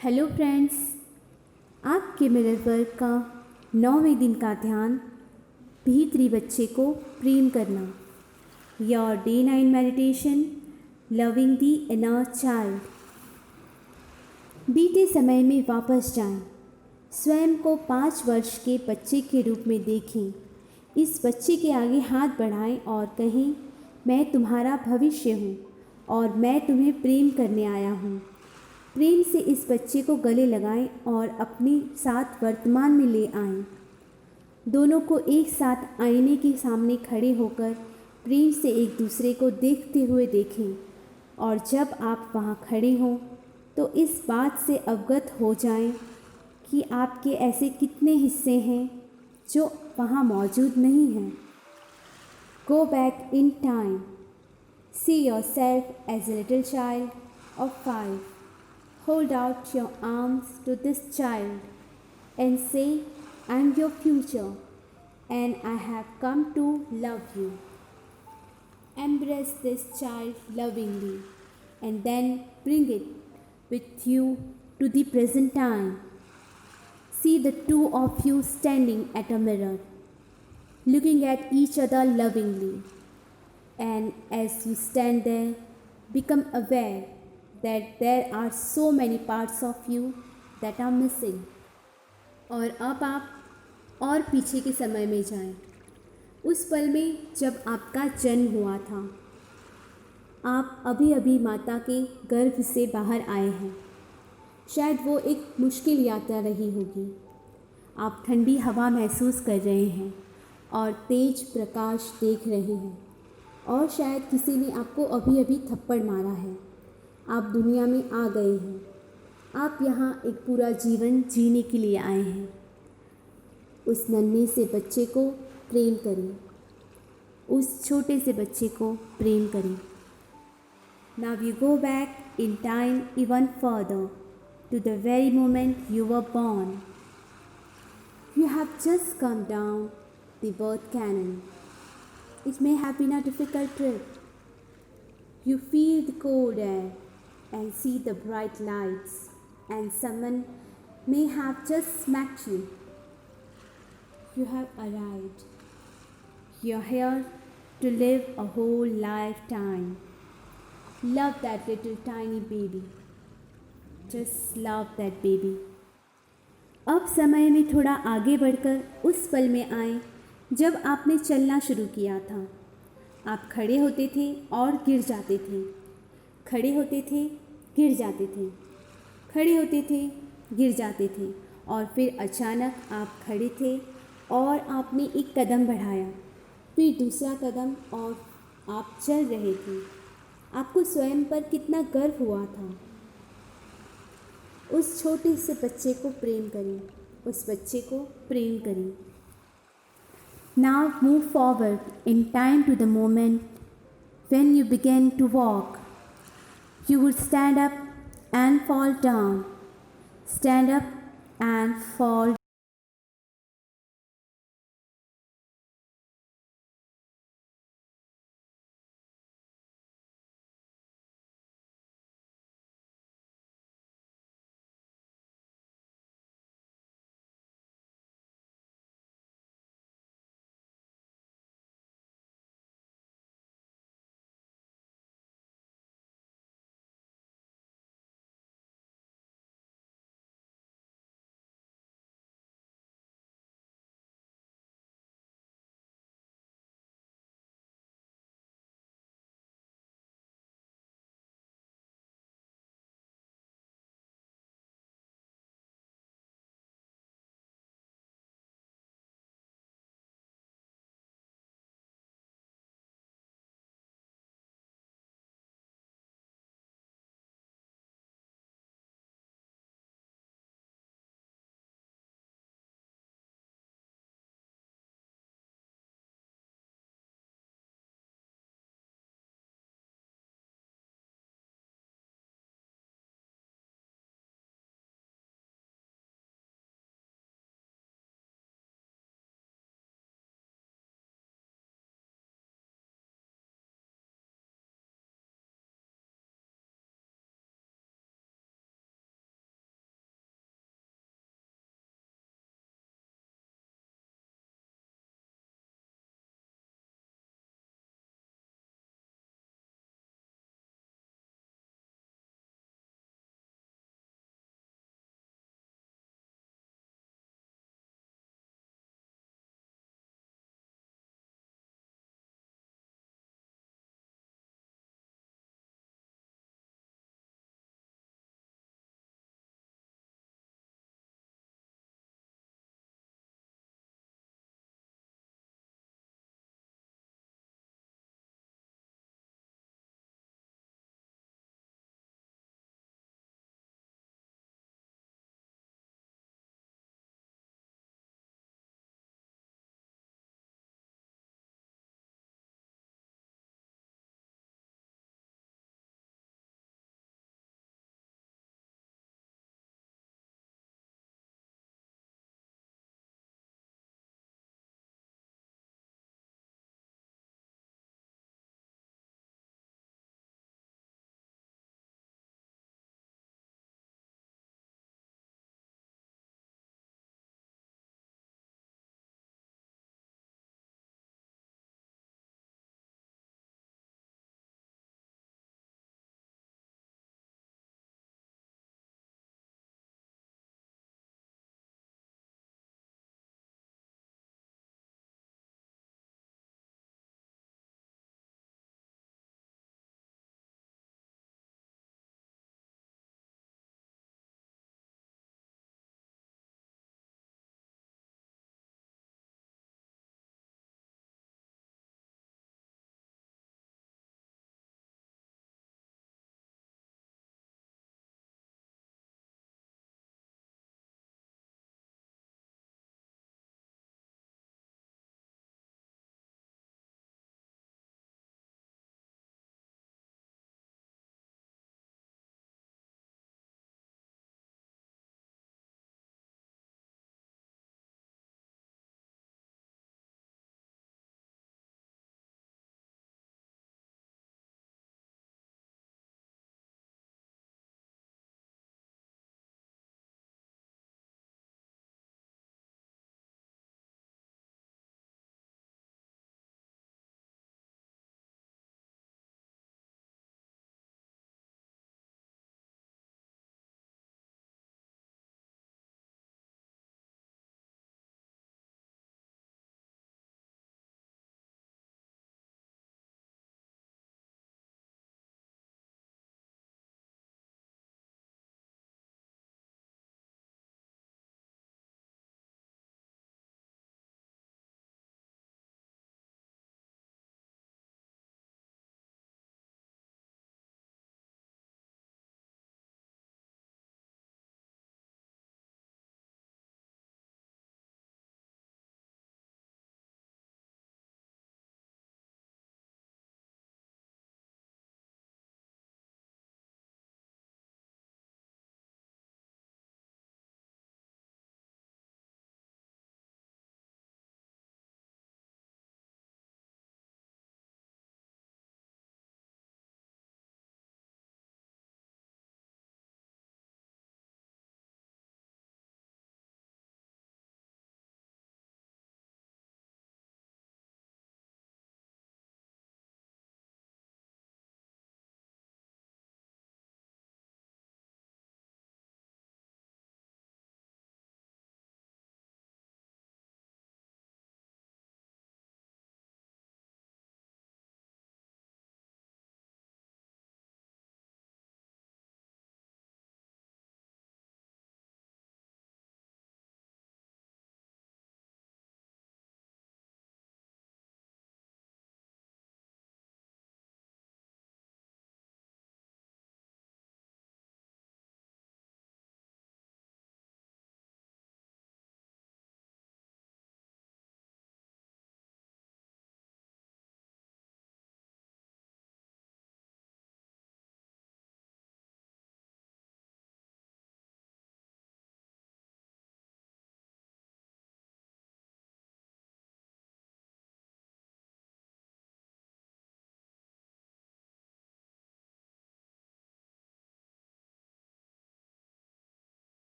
Hello friends, आपके mirror work का 9वें दिन का ध्यान भीतरी बच्चे को प्रेम करना। Your day 9 meditation loving the inner child. बीते समय में वापस जाएं, स्वयं को 5 वर्ष के बच्चे के रूप में देखें। इस बच्चे के आगे हाथ बढ़ाएं और कहें, मैं तुम्हारा भविष्य हूँ और मैं तुम्हें प्रेम करने आया हूँ। प्रेम से इस बच्चे को गले लगाएं और अपने साथ वर्तमान में ले आएं। दोनों को एक साथ आईने के सामने खड़े होकर प्रेम से एक दूसरे को देखते हुए देखें और जब आप वहाँ खड़े हों तो इस बात से अवगत हो जाएं कि आपके ऐसे कितने हिस्से हैं जो वहाँ मौजूद नहीं हैं। Go back in time. See yourself as a little child of 5. Hold out your arms to this child and say, I'm your future and I have come to love you. Embrace this child lovingly and then bring it with you to the present time. See the two of you standing at a mirror, looking at each other lovingly. And as you stand there, become aware that there are so many parts of you that are missing. और अब आप और पीछे के समय में जाएं, उस पल में जब आपका जन्म हुआ था। आप अभी अभी माता के गर्भ से बाहर आए हैं। शायद वो एक मुश्किल यात्रा रही होगी। आप ठंडी हवा महसूस कर रहे हैं और तेज प्रकाश देख रहे हैं और शायद किसी ने आपको अभी अभी थप्पड़ मारा है। आप दुनिया में आ गए हैं। आप यहाँ एक पूरा जीवन जीने के लिए आए हैं। उस नन्हे से बच्चे को प्रेम करें, उस छोटे से बच्चे को प्रेम करें। Now you go back in time even further to the very moment you were born. You have just come down the birth canal. It may have been a difficult trip. You feel the cold air and see the bright lights, and someone may have just smacked you. You have arrived. You're here to live a whole lifetime. Love that little tiny baby. Just love that baby. अब समय में थोड़ा आगे बढ़कर उस पल में आए जब आपने चलना शुरू किया था। आप खड़े होते थे और गिर जाते थे, खड़े होते थे, गिर जाते थे, खड़े होते थे, गिर जाते थे और फिर अचानक आप खड़े थे और आपने एक कदम बढ़ाया, फिर दूसरा कदम और आप चल रहे थे। आपको स्वयं पर कितना गर्व हुआ था। उस छोटे से बच्चे को प्रेम करें, उस बच्चे को प्रेम करें। Now move forward in time to the moment when you began to walk. You would stand up and fall down, stand up and fall